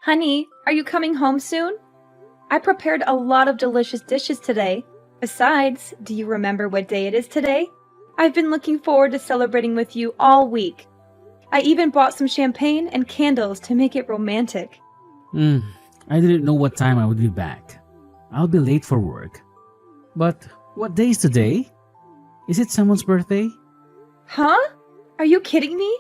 Honey, are you coming home soon? I prepared a lot of delicious dishes today. Besides, do you remember what day it is today? I've been looking forward to celebrating with you all week. I even bought some champagne and candles to make it romantic. Hmm, I didn't know what time I would be back. I'll be late for work. But what day is today? Is it someone's birthday? Huh? Are you kidding me?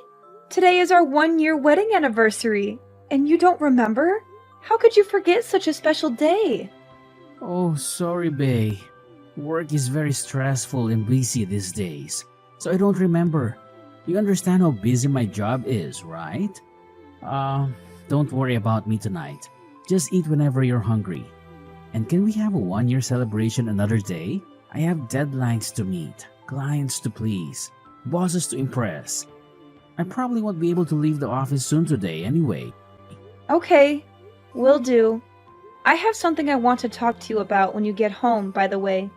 Today is our 1-year wedding anniversary, and you don't remember? How could you forget such a special day? Oh, sorry, Bay. Work is very stressful and busy these days, so I don't remember. You understand how busy my job is, right? Don't worry about me tonight. Just eat whenever you're hungry. And can we have a 1-year celebration another day? I have deadlines to meet, clients to please, bosses to impress. I probably won't be able to leave the office soon today anyway. Okay, will do. I have something I want to talk to you about when you get home, by the way.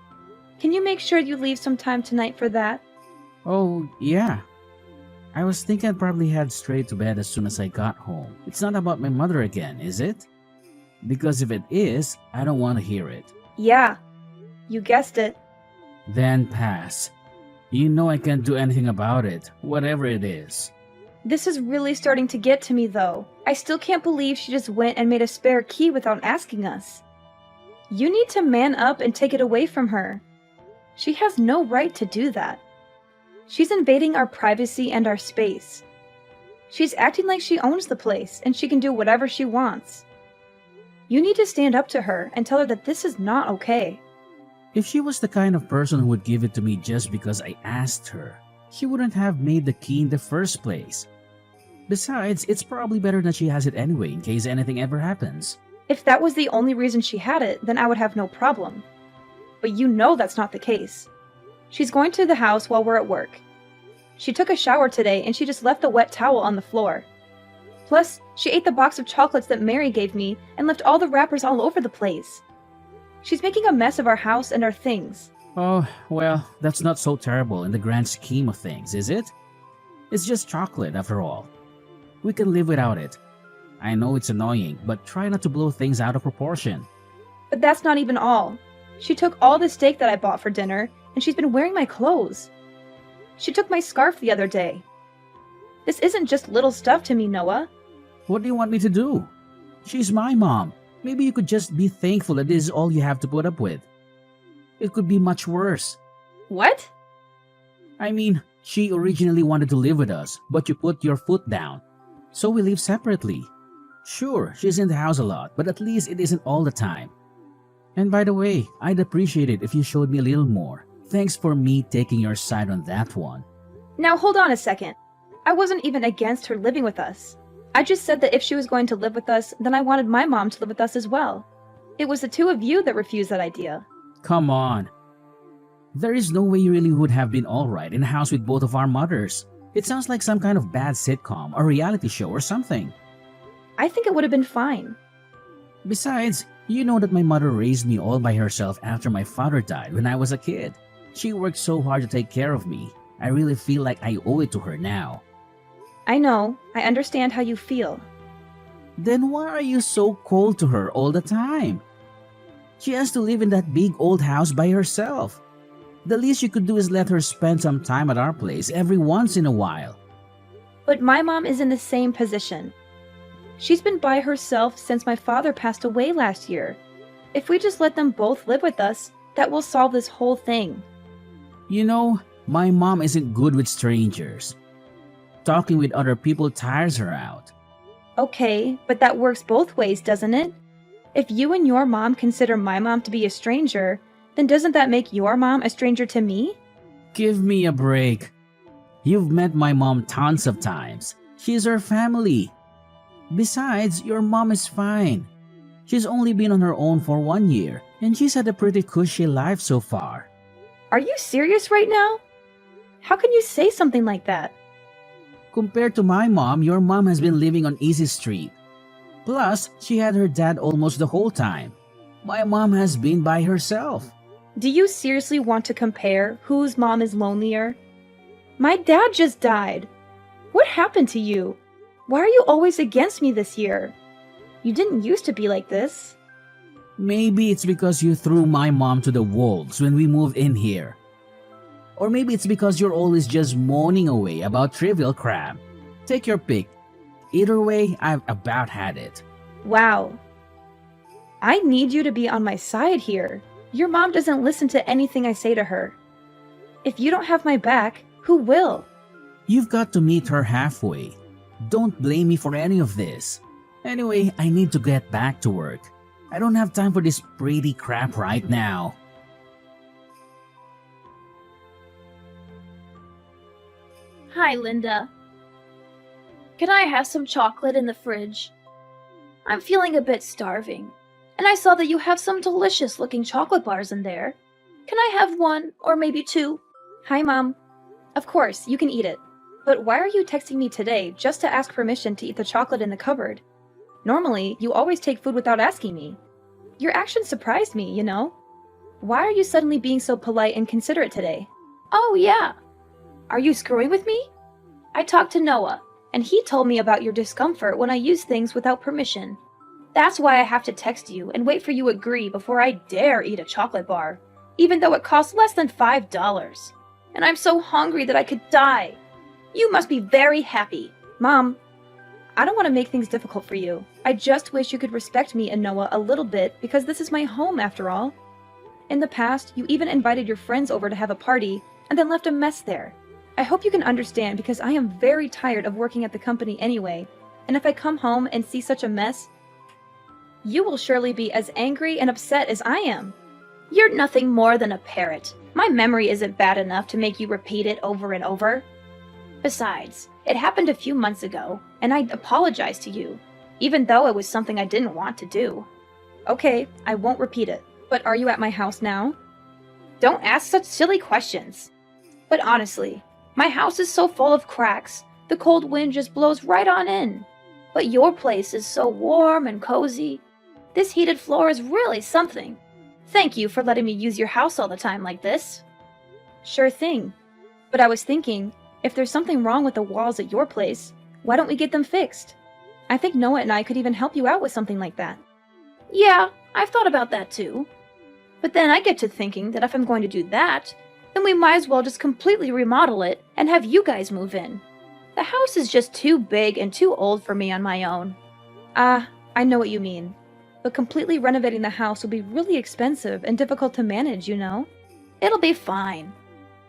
Can you make sure you leave some time tonight for that? Oh, yeah. I was thinking I'd probably head straight to bed as soon as I got home. It's not about my mother again, is it? Because if it is, I don't want to hear it. Yeah, you guessed it. Then pass. You know I can't do anything about it, whatever it is. This is really starting to get to me, though. I still can't believe she just went and made a spare key without asking us. You need to man up and take it away from her. She has no right to do that. She's invading our privacy and our space. She's acting like she owns the place and she can do whatever she wants. You need to stand up to her and tell her that this is not okay. If she was the kind of person who would give it to me just because I asked her, she wouldn't have made the key in the first place. Besides, it's probably better that she has it anyway in case anything ever happens. If that was the only reason she had it, then I would have no problem. But you know that's not the case. She's going to the house while we're at work. She took a shower today and she just left a wet towel on the floor. Plus, she ate the box of chocolates that Mary gave me and left all the wrappers all over the place. She's making a mess of our house and our things. Oh, well, that's not so terrible in the grand scheme of things, is it? It's just chocolate after all. We can live without it. I know it's annoying, but try not to blow things out of proportion. But that's not even all. She took all the steak that I bought for dinner, and she's been wearing my clothes. She took my scarf the other day. This isn't just little stuff to me, Noah. What do you want me to do? She's my mom. Maybe you could just be thankful that this is all you have to put up with. It could be much worse. What? I mean, she originally wanted to live with us, but you put your foot down. So we live separately. Sure, she's in the house a lot, but at least it isn't all the time. And by the way, I'd appreciate it if you showed me a little more. Thanks for me taking your side on that one. Now hold on a second. I wasn't even against her living with us. I just said that if she was going to live with us, then I wanted my mom to live with us as well. It was the two of you that refused that idea. Come on. There is no way you really would have been alright in a house with both of our mothers. It sounds like some kind of bad sitcom or reality show or something. I think it would have been fine. Besides, you know that my mother raised me all by herself after my father died when I was a kid. She worked so hard to take care of me. I really feel like I owe it to her now. I know. I understand how you feel. Then why are you so cold to her all the time? She has to live in that big old house by herself. The least you could do is let her spend some time at our place every once in a while. But my mom is in the same position. She's been by herself since my father passed away last year. If we just let them both live with us, that will solve this whole thing. You know, my mom isn't good with strangers. Talking with other people tires her out. Okay, but that works both ways, doesn't it? If you and your mom consider my mom to be a stranger, then doesn't that make your mom a stranger to me? Give me a break. You've met my mom tons of times. She's her family. Besides, your mom is fine. She's only been on her own for 1 year, and she's had a pretty cushy life so far. Are you serious right now? How can you say something like that? Compared to my mom, your mom has been living on Easy Street. Plus, she had her dad almost the whole time. My mom has been by herself. Do you seriously want to compare whose mom is lonelier? My dad just died. What happened to you? Why are you always against me this year? You didn't used to be like this. Maybe it's because you threw my mom to the wolves when we moved in here. Or maybe it's because you're always just moaning away about trivial crap. Take your pick. Either way, I've about had it. Wow. I need you to be on my side here. Your mom doesn't listen to anything I say to her. If you don't have my back, who will? You've got to meet her halfway. Don't blame me for any of this. Anyway, I need to get back to work. I don't have time for this pretty crap right now. Hi, Linda. Can I have some chocolate in the fridge? I'm feeling a bit starving, and I saw that you have some delicious-looking chocolate bars in there. Can I have one, or maybe two? Hi, Mom. Of course, you can eat it. But why are you texting me today just to ask permission to eat the chocolate in the cupboard? Normally, you always take food without asking me. Your actions surprised me, you know? Why are you suddenly being so polite and considerate today? Oh, yeah. Are you screwing with me? I talked to Noah, and he told me about your discomfort when I use things without permission. That's why I have to text you and wait for you to agree before I dare eat a chocolate bar, even though it costs less than $5. And I'm so hungry that I could die. You must be very happy. Mom, I don't want to make things difficult for you. I just wish you could respect me and Noah a little bit because this is my home after all. In the past, you even invited your friends over to have a party and then left a mess there. I hope you can understand because I am very tired of working at the company anyway, and if I come home and see such a mess, you will surely be as angry and upset as I am. You're nothing more than a parrot. My memory isn't bad enough to make you repeat it over and over. Besides, it happened a few months ago, and I apologized to you, even though it was something I didn't want to do. Okay, I won't repeat it. But are you at my house now? Don't ask such silly questions. But honestly, my house is so full of cracks, the cold wind just blows right on in. But your place is so warm and cozy. This heated floor is really something. Thank you for letting me use your house all the time like this. Sure thing. But I was thinking, if there's something wrong with the walls at your place, why don't we get them fixed? I think Noah and I could even help you out with something like that. Yeah, I've thought about that too. But then I get to thinking that if I'm going to do that, then we might as well just completely remodel it and have you guys move in. The house is just too big and too old for me on my own. I know what you mean. But completely renovating the house will be really expensive and difficult to manage, you know? It'll be fine.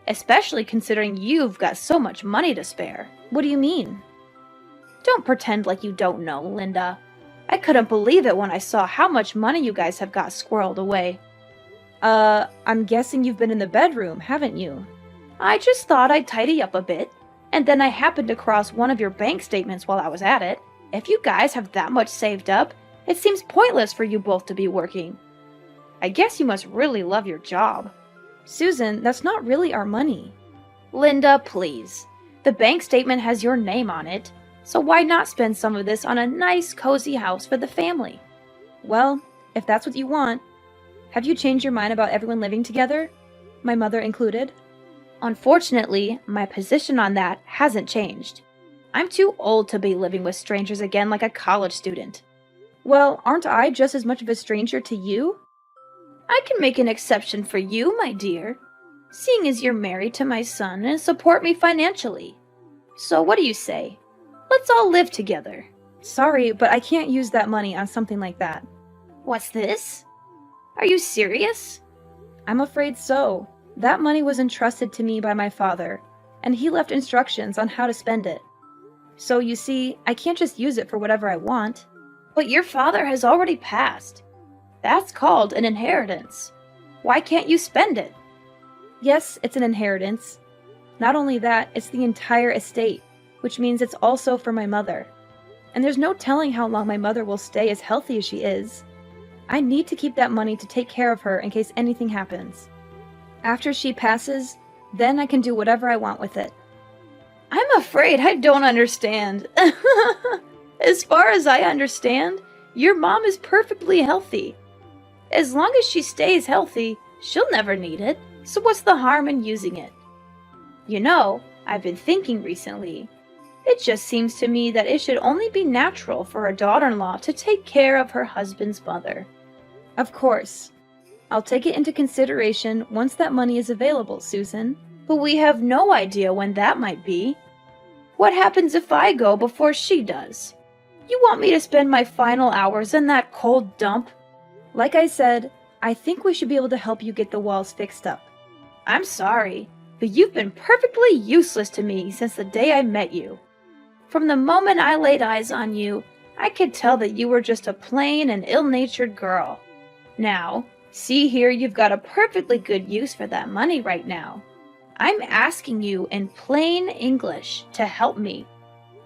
Especially considering you've got so much money to spare. What do you mean? Don't pretend like you don't know, Linda. I couldn't believe it when I saw how much money you guys have got squirreled away. I'm guessing you've been in the bedroom, haven't you? I just thought I'd tidy up a bit, and then I happened to cross one of your bank statements while I was at it. If you guys have that much saved up, it seems pointless for you both to be working. I guess you must really love your job. Susan, that's not really our money. Linda, please. The bank statement has your name on it, so why not spend some of this on a nice, cozy house for the family? Well, if that's what you want. Have you changed your mind about everyone living together? My mother included? Unfortunately, my position on that hasn't changed. I'm too old to be living with strangers again like a college student. Well, aren't I just as much of a stranger to you? I can make an exception for you, my dear, seeing as you're married to my son and support me financially. So what do you say? Let's all live together. Sorry, but I can't use that money on something like that. What's this? Are you serious? I'm afraid so. That money was entrusted to me by my father, and he left instructions on how to spend it. So you see, I can't just use it for whatever I want. But your father has already passed. That's called an inheritance. Why can't you spend it? Yes, it's an inheritance. Not only that, it's the entire estate, which means it's also for my mother. And there's no telling how long my mother will stay as healthy as she is. I need to keep that money to take care of her in case anything happens. After she passes, then I can do whatever I want with it. I'm afraid I don't understand. As far as I understand, your mom is perfectly healthy. As long as she stays healthy, she'll never need it, so what's the harm in using it? You know, I've been thinking recently. It just seems to me that it should only be natural for a daughter-in-law to take care of her husband's mother. Of course. I'll take it into consideration once that money is available, Susan. But we have no idea when that might be. What happens if I go before she does? You want me to spend my final hours in that cold dump? Like I said, I think we should be able to help you get the walls fixed up. I'm sorry, but you've been perfectly useless to me since the day I met you. From the moment I laid eyes on you, I could tell that you were just a plain and ill-natured girl. Now, see here, you've got a perfectly good use for that money right now. I'm asking you in plain English to help me.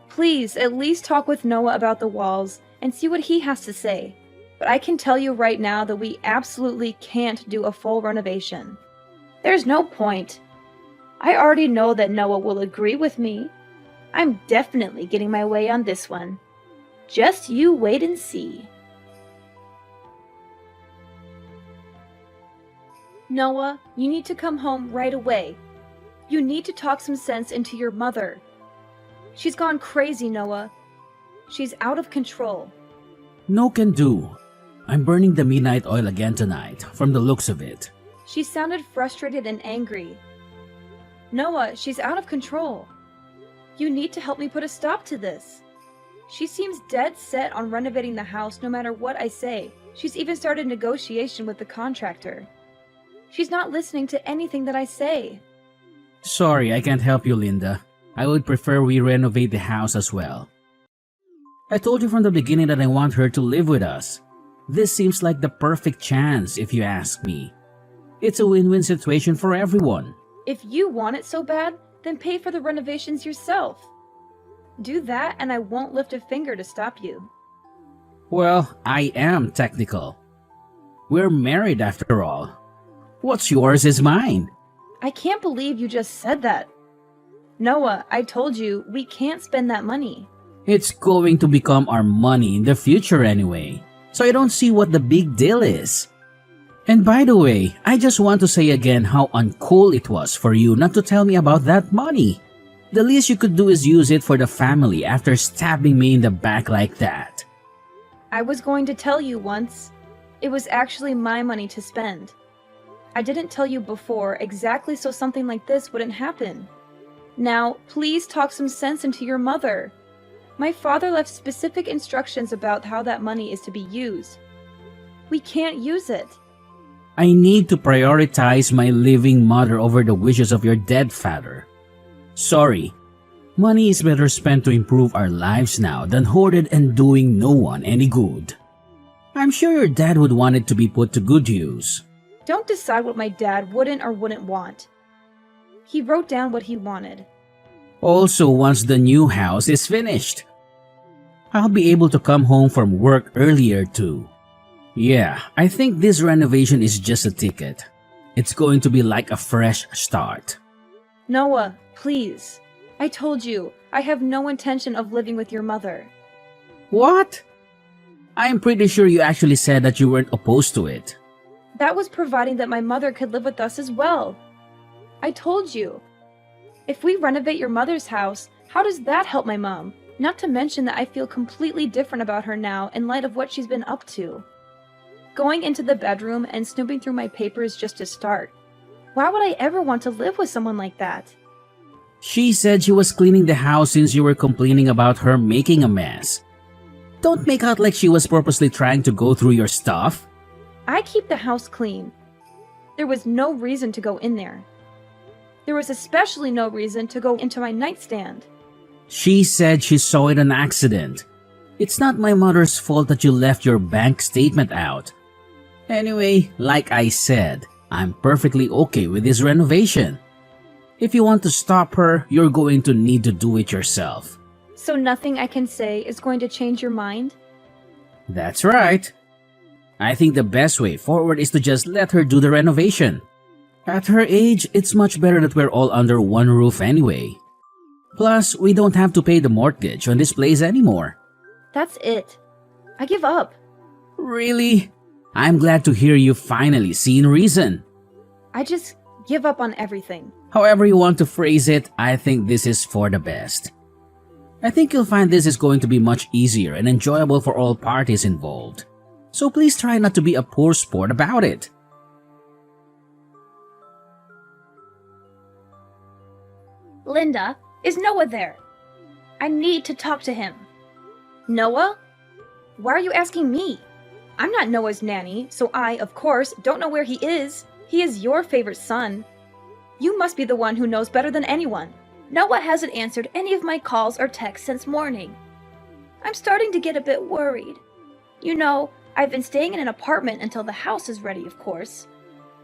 Please, at least talk with Noah about the walls and see what he has to say. But I can tell you right now that we absolutely can't do a full renovation. There's no point. I already know that Noah will agree with me. I'm definitely getting my way on this one. Just you wait and see. Noah, you need to come home right away. You need to talk some sense into your mother. She's gone crazy, Noah. She's out of control. No can do. I'm burning the midnight oil again tonight, from the looks of it. She sounded frustrated and angry. Noah, she's out of control. You need to help me put a stop to this. She seems dead set on renovating the house no matter what I say. She's even started negotiation with the contractor. She's not listening to anything that I say. Sorry, I can't help you, Linda. I would prefer we renovate the house as well. I told you from the beginning that I want her to live with us. This seems like the perfect chance, if you ask me. It's a win-win situation for everyone. If you want it so bad, then pay for the renovations yourself. Do that and I won't lift a finger to stop you. Well, I am technical. We're married after all. What's yours is mine. I can't believe you just said that. Noah, I told you, we can't spend that money. It's going to become our money in the future anyway, so I don't see what the big deal is. And by the way, I just want to say again how uncool it was for you not to tell me about that money. The least you could do is use it for the family after stabbing me in the back like that. I was going to tell you once. It was actually my money to spend. I didn't tell you before exactly so something like this wouldn't happen. Now, please talk some sense into your mother. My father left specific instructions about how that money is to be used. We can't use it. I need to prioritize my living mother over the wishes of your dead father. Sorry. Money is better spent to improve our lives now than hoarded and doing no one any good. I'm sure your dad would want it to be put to good use. Don't decide what my dad wouldn't or wouldn't want. He wrote down what he wanted. Also, once the new house is finished, I'll be able to come home from work earlier too. Yeah, I think this renovation is just a ticket. It's going to be like a fresh start. Noah, please. I told you, I have no intention of living with your mother. What? I'm pretty sure you actually said that you weren't opposed to it. That was providing that my mother could live with us as well. I told you. If we renovate your mother's house, how does that help my mom? Not to mention that I feel completely different about her now in light of what she's been up to. Going into the bedroom and snooping through my papers just to start. Why would I ever want to live with someone like that? She said she was cleaning the house since you were complaining about her making a mess. Don't make out like she was purposely trying to go through your stuff. I keep the house clean. There was no reason to go in there. There was especially no reason to go into my nightstand. She said she saw it on accident. It's not my mother's fault that you left your bank statement out. Anyway, like I said, I'm perfectly okay with this renovation. If you want to stop her, you're going to need to do it yourself. So nothing I can say is going to change your mind? That's right. I think the best way forward is to just let her do the renovation. At her age, it's much better that we're all under one roof anyway. Plus, we don't have to pay the mortgage on this place anymore. That's it. I give up. Really? I'm glad to hear you finally seen reason. I just give up on everything. However you want to phrase it, I think this is for the best. I think you'll find this is going to be much easier and enjoyable for all parties involved. So please try not to be a poor sport about it. Linda, is Noah there? I need to talk to him. Noah? Why are you asking me? I'm not Noah's nanny, so I, of course, don't know where he is. He is your favorite son. You must be the one who knows better than anyone. Noah hasn't answered any of my calls or texts since morning. I'm starting to get a bit worried. You know, I've been staying in an apartment until the house is ready, of course.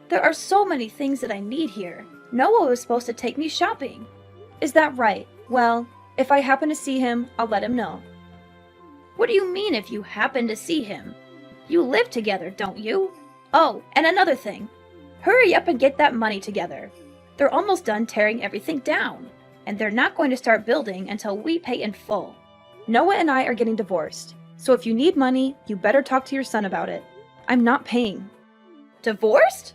There are so many things that I need here. Noah was supposed to take me shopping. Is that right? Well, if I happen to see him, I'll let him know. What do you mean if you happen to see him? You live together, don't you? Oh, and another thing. Hurry up and get that money together. They're almost done tearing everything down, and they're not going to start building until we pay in full. Noah and I are getting divorced, so if you need money, you better talk to your son about it. I'm not paying. Divorced?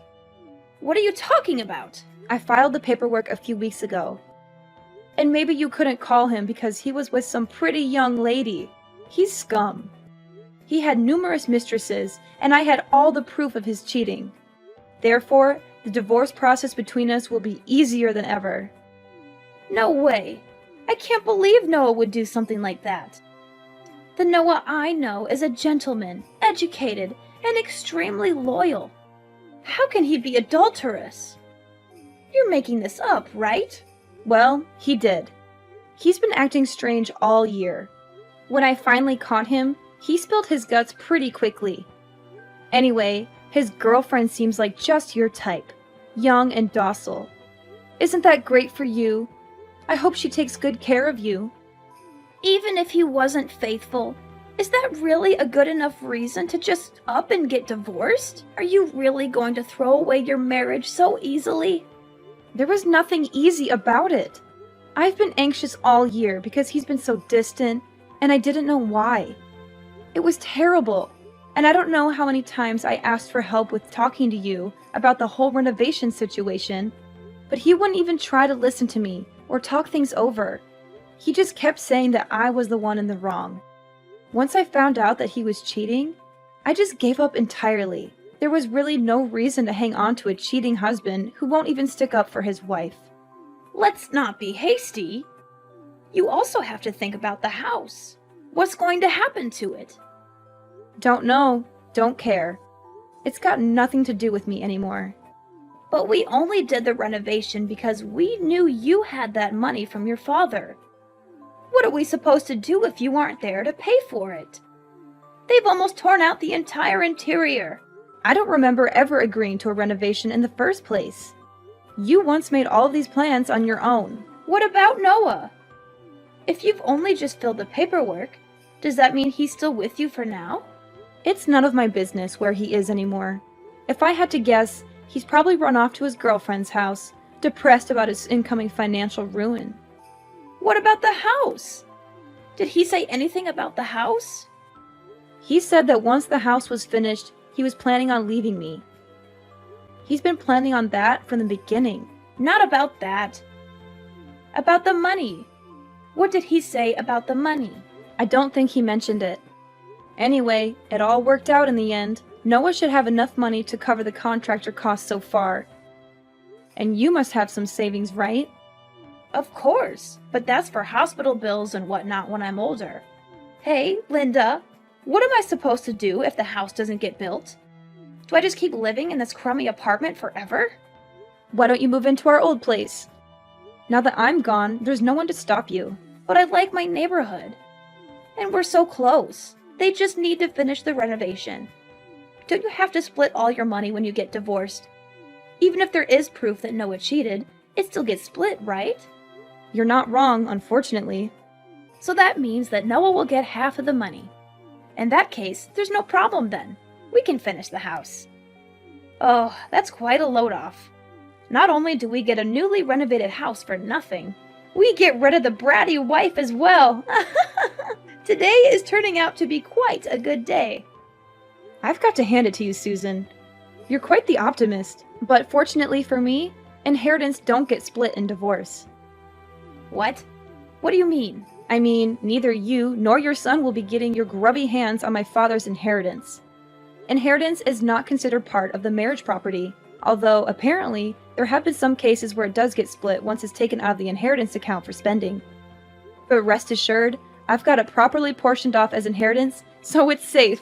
What are you talking about? I filed the paperwork a few weeks ago. And maybe you couldn't call him because he was with some pretty young lady. He's scum. He had numerous mistresses, and I had all the proof of his cheating. Therefore, the divorce process between us will be easier than ever. No way. I can't believe Noah would do something like that. The Noah I know is a gentleman, educated, and extremely loyal. How can he be adulterous? You're making this up, right? Well, he did. He's been acting strange all year. When I finally caught him, he spilled his guts pretty quickly. Anyway, his girlfriend seems like just your type. Young and docile. Isn't that great for you? I hope she takes good care of you. Even if he wasn't faithful, is that really a good enough reason to just up and get divorced? Are you really going to throw away your marriage so easily? There was nothing easy about it. I've been anxious all year because he's been so distant, and I didn't know why. It was terrible, and I don't know how many times I asked for help with talking to you about the whole renovation situation, but he wouldn't even try to listen to me or talk things over. He just kept saying that I was the one in the wrong. Once I found out that he was cheating, I just gave up entirely. There was really no reason to hang on to a cheating husband who won't even stick up for his wife. Let's not be hasty. You also have to think about the house. What's going to happen to it? Don't know. Don't care. It's got nothing to do with me anymore. But we only did the renovation because we knew you had that money from your father. What are we supposed to do if you aren't there to pay for it? They've almost torn out the entire interior. I don't remember ever agreeing to a renovation in the first place. You once made all of these plans on your own. What about Noah? If you've only just filled the paperwork, does that mean he's still with you for now? It's none of my business where he is anymore. If I had to guess, he's probably run off to his girlfriend's house, depressed about his incoming financial ruin. What about the house? Did he say anything about the house? He said that once the house was finished, he was planning on leaving me. He's been planning on that from the beginning. Not about that. About the money. What did he say about the money? I don't think he mentioned it. Anyway, it all worked out in the end. Noah should have enough money to cover the contractor costs so far. And you must have some savings, right? Of course, but that's for hospital bills and whatnot when I'm older. Hey, Linda, what am I supposed to do if the house doesn't get built? Do I just keep living in this crummy apartment forever? Why don't you move into our old place? Now that I'm gone, there's no one to stop you. But I like my neighborhood. And we're so close. They just need to finish the renovation. Don't you have to split all your money when you get divorced? Even if there is proof that Noah cheated, it still gets split, right? You're not wrong, unfortunately. So that means that Noah will get half of the money. In that case, there's no problem then. We can finish the house. Oh, that's quite a load off. Not only do we get a newly renovated house for nothing, we get rid of the bratty wife as well. Today is turning out to be quite a good day. I've got to hand it to you, Susan. You're quite the optimist, but fortunately for me, inheritance don't get split in divorce. What? What do you mean? I mean, neither you nor your son will be getting your grubby hands on my father's inheritance. Inheritance is not considered part of the marriage property, although apparently there have been some cases where it does get split once it's taken out of the inheritance account for spending. But rest assured, I've got it properly portioned off as inheritance, so it's safe.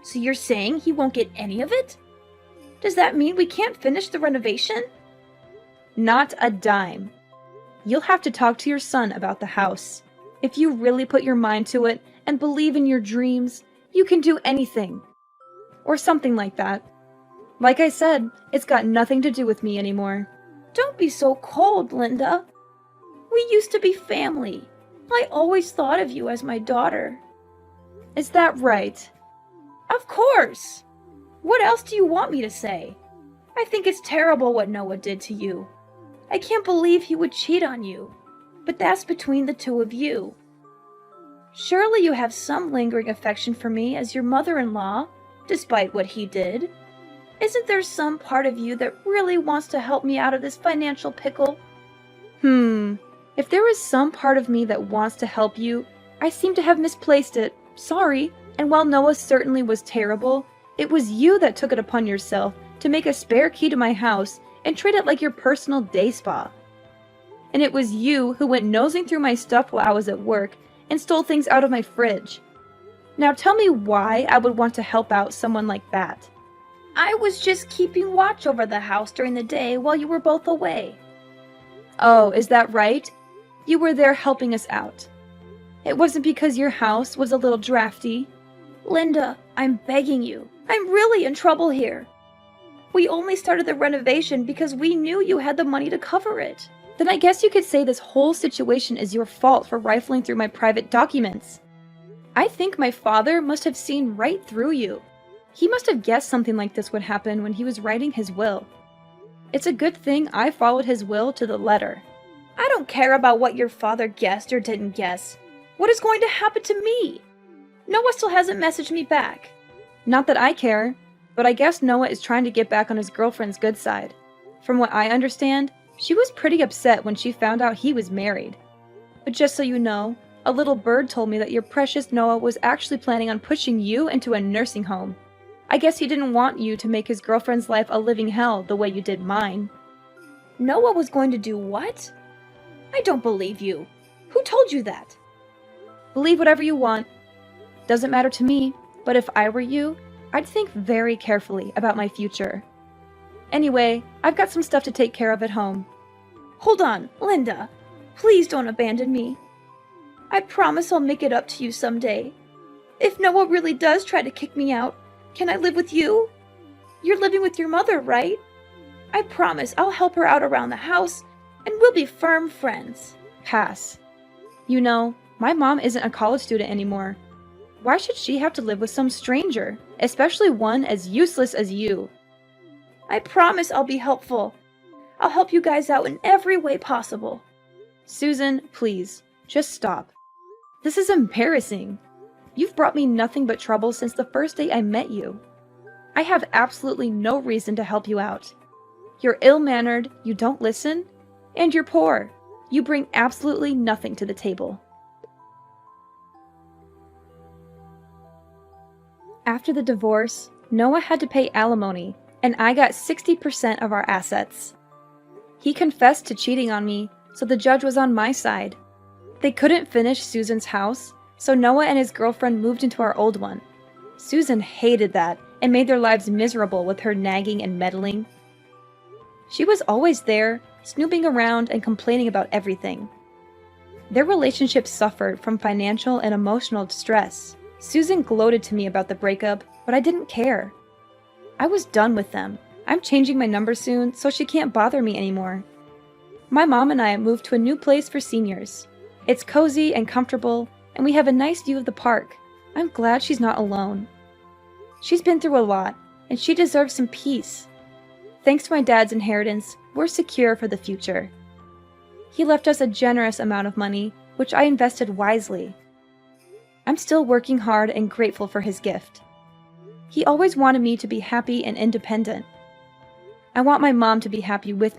So you're saying he won't get any of it? Does that mean we can't finish the renovation? Not a dime. You'll have to talk to your son about the house. If you really put your mind to it and believe in your dreams, you can do anything. Or something like that. Like I said, it's got nothing to do with me anymore. Don't be so cold, Linda. We used to be family. I always thought of you as my daughter. Is that right? Of course! What else do you want me to say? I think it's terrible what Noah did to you. I can't believe he would cheat on you. But that's between the two of you. Surely you have some lingering affection for me as your mother-in-law, despite what he did. Isn't there some part of you that really wants to help me out of this financial pickle? If there is some part of me that wants to help you, I seem to have misplaced it. Sorry. And while Noah certainly was terrible, it was you that took it upon yourself to make a spare key to my house and treat it like your personal day spa. And it was you who went nosing through my stuff while I was at work and stole things out of my fridge. Now tell me why I would want to help out someone like that. I was just keeping watch over the house during the day while you were both away. Oh, is that right? You were there helping us out. It wasn't because your house was a little drafty. Linda, I'm begging you. I'm really in trouble here. We only started the renovation because we knew you had the money to cover it. Then I guess you could say this whole situation is your fault for rifling through my private documents. I think my father must have seen right through you. He must have guessed something like this would happen when he was writing his will. It's a good thing I followed his will to the letter. I don't care about what your father guessed or didn't guess. What is going to happen to me? Noah still hasn't messaged me back. Not that I care, but I guess Noah is trying to get back on his girlfriend's good side. From what I understand, she was pretty upset when she found out he was married. But just so you know, a little bird told me that your precious Noah was actually planning on pushing you into a nursing home. I guess he didn't want you to make his girlfriend's life a living hell the way you did mine. Noah was going to do what? I don't believe you. Who told you that? Believe whatever you want. Doesn't matter to me, but if I were you, I'd think very carefully about my future. Anyway, I've got some stuff to take care of at home. Hold on, Linda. Please don't abandon me. I promise I'll make it up to you someday. If Noah really does try to kick me out, can I live with you? You're living with your mother, right? I promise I'll help her out around the house, and we'll be firm friends. Pass. You know, my mom isn't a college student anymore. Why should she have to live with some stranger, especially one as useless as you? I promise I'll be helpful. I'll help you guys out in every way possible. Susan, please, just stop. This is embarrassing. You've brought me nothing but trouble since the first day I met you. I have absolutely no reason to help you out. You're ill-mannered, you don't listen, and you're poor. You bring absolutely nothing to the table. After the divorce, Noah had to pay alimony, and I got 60% of our assets. He confessed to cheating on me, so the judge was on my side. They couldn't finish Susan's house, so Noah and his girlfriend moved into our old one. Susan hated that and made their lives miserable with her nagging and meddling. She was always there, snooping around and complaining about everything. Their relationship suffered from financial and emotional distress. Susan gloated to me about the breakup, but I didn't care. I was done with them. I'm changing my number soon, so she can't bother me anymore. My mom and I moved to a new place for seniors. It's cozy and comfortable, and we have a nice view of the park. I'm glad she's not alone. She's been through a lot, and she deserves some peace. Thanks to my dad's inheritance, we're secure for the future. He left us a generous amount of money, which I invested wisely. I'm still working hard and grateful for his gift. He always wanted me to be happy and independent. I want my mom to be happy with me.